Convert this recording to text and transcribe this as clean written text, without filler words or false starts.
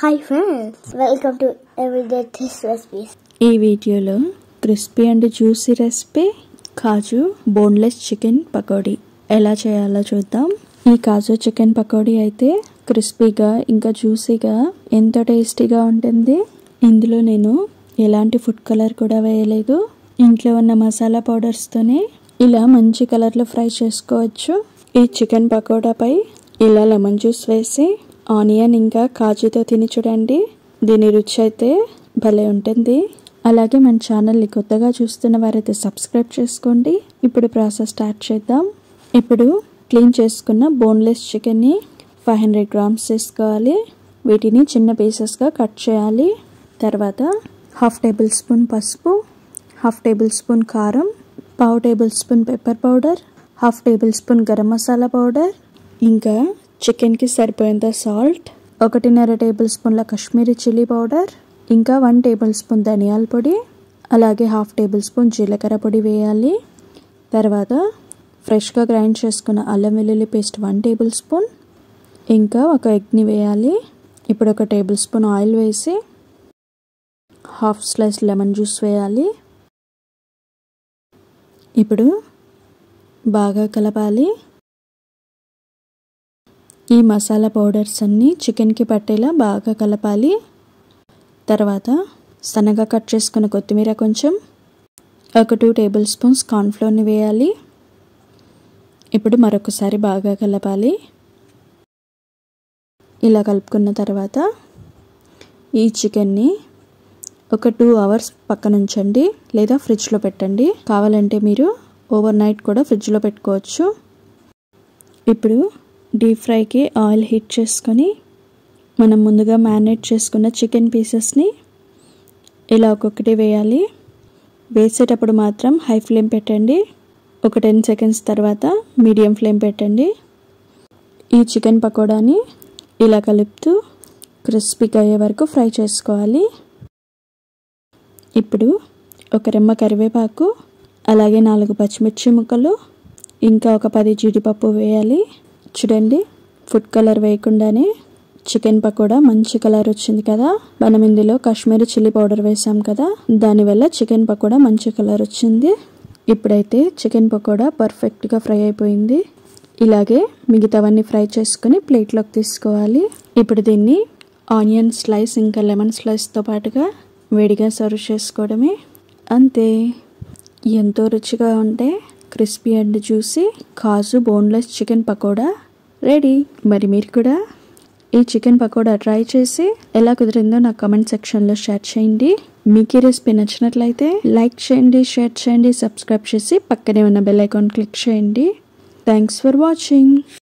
Hi friends, welcome to Everyday Taste Recipes. ఈ వీడియోలో crispy and juicy recipe కాజు boneless chicken pakodi ఎలా చేయాలో చూద్దాం. ఈ కాజు చికెన్ పకోడీ అయితే క్రిస్పీగా ఇంకా జ్యూసీగా ఎంతో టేస్టీగా ఉంటుంది. ఇందులో నేను ఎలాంటి ఫుడ్ కలర్ కూడా వేయలేదు. ఇంట్లో ఉన్న మసాలా పౌడర్స్తోనే ఇలా మంచి కలర్లో ఫ్రై చేసుకోవచ్చు. ఈ చికెన్ పకోడాపై ఇలా లెమన్ జ్యూస్ వేసి ఆనియన్ ఇంకా కాజుతో తిని చూడండి. దీని రుచి అయితే భలే ఉంటుంది. అలాగే మన ఛానల్ని కొత్తగా చూస్తున్న వారైతే సబ్స్క్రైబ్ చేసుకోండి. ఇప్పుడు ప్రాసెస్ స్టార్ట్ చేద్దాం. ఇప్పుడు క్లీన్ చేసుకున్న బోన్లెస్ చికెన్ని 500 గ్రామ్స్ తీసుకోవాలి. వీటిని చిన్న పీసెస్గా కట్ చేయాలి. తర్వాత 1/2 టేబుల్ స్పూన్ పసుపు, 1/2 టేబుల్ స్పూన్ కారం, 1/2 table spoon pepper powder, 1/2 table spoon garam masala powder, ఇంకా చికెన్కి సరిపోయేంత సాల్ట్, 1.5 టేబుల్ స్పూన్ల కాశ్మీరీ చిల్లీ పౌడర్, ఇంకా 1 టేబుల్ స్పూన్ ధనియాల పొడి, అలాగే 1/2 టేబుల్ స్పూన్ జీలకర్ర పొడి వేయాలి. తర్వాత ఫ్రెష్గా గ్రైండ్ చేసుకున్న అల్లం వెల్లుల్లి పేస్ట్ 1 టేబుల్ స్పూన్, ఇంకా ఒక ఎగ్ని వేయాలి. ఇప్పుడు 1 టేబుల్ స్పూన్ ఆయిల్ వేసి 1/2 స్లైస్ లెమన్ జ్యూస్ వేయాలి. ఇప్పుడు బాగా కలపాలి. ఈ మసాలా పౌడర్స్ అన్నీ చికెన్కి పట్టేలా బాగా కలపాలి. తర్వాత సన్నగా కట్ చేసుకున్న కొత్తిమీర కొంచెం, 2 టేబుల్ స్పూన్స్ కార్న్ఫ్లోర్ని వేయాలి. ఇప్పుడు మరొకసారి బాగా కలపాలి. ఇలా కలుపుకున్న తర్వాత ఈ చికెన్ని ఒక 2 అవర్స్ పక్కన ఉంచండి లేదా ఫ్రిడ్జ్లో పెట్టండి. కావాలంటే మీరు ఓవర్ నైట్ కూడా ఫ్రిడ్జ్లో పెట్టుకోవచ్చు. ఇప్పుడు డీప్ ఫ్రైకి ఆయిల్ హీట్ చేసుకొని మనం ముందుగా మ్యారినేట్ చేసుకున్న చికెన్ పీసెస్ని ఇలా ఒక్కొక్కటి వేయాలి. వేసేటప్పుడు మాత్రం హై ఫ్లేమ్ పెట్టండి. ఒక 10 సెకండ్స్ తర్వాత మీడియం ఫ్లేమ్ పెట్టండి. ఈ చికెన్ పకోడాని ఇలా కలుపుతూ క్రిస్పీగా అయ్యే వరకు ఫ్రై చేసుకోవాలి. ఇప్పుడు ఒక రెమ్మ కరివేపాకు, అలాగే 4 పచ్చిమిర్చి ముక్కలు, ఇంకా ఒక 10 జీడిపప్పు వేయాలి. చూడండి, ఫుడ్ కలర్ వేయకుండానే చికెన్ పకోడా మంచి కలర్ వచ్చింది కదా. మనం ఇందులో కాశ్మీరీ చిల్లీ పౌడర్ వేసాం కదా, దానివల్ల చికెన్ పకోడా మంచి కలర్ వచ్చింది. ఇప్పుడైతే చికెన్ పకోడా పర్ఫెక్ట్గా ఫ్రై అయిపోయింది. ఇలాగే మిగతావన్నీ ఫ్రై చేసుకుని ప్లేట్లోకి తీసుకోవాలి. ఇప్పుడు దీన్ని ఆనియన్ స్లైస్ ఇంకా లెమన్ స్లైస్తో పాటుగా వేడిగా సర్వ్ చేసుకోవడమే. అంతే, ఎంతో రుచిగా ఉంటే crispy and juicy kaju boneless chicken pakoda ready. మరి మీరు కూడా ఈ చికెన్ పకోడా ట్రై చేసి ఎలా కుదిరిందో నాకు కామెంట్ సెక్షన్లో షేర్ చేయండి. మీకు ఈ రెసిపీ నచ్చినట్లయితే లైక్ చేయండి, షేర్ చేయండి, సబ్స్క్రైబ్ చేసి పక్కనే ఉన్న బెల్ ఐకాన్ క్లిక్ చేయండి. Thanks for watching.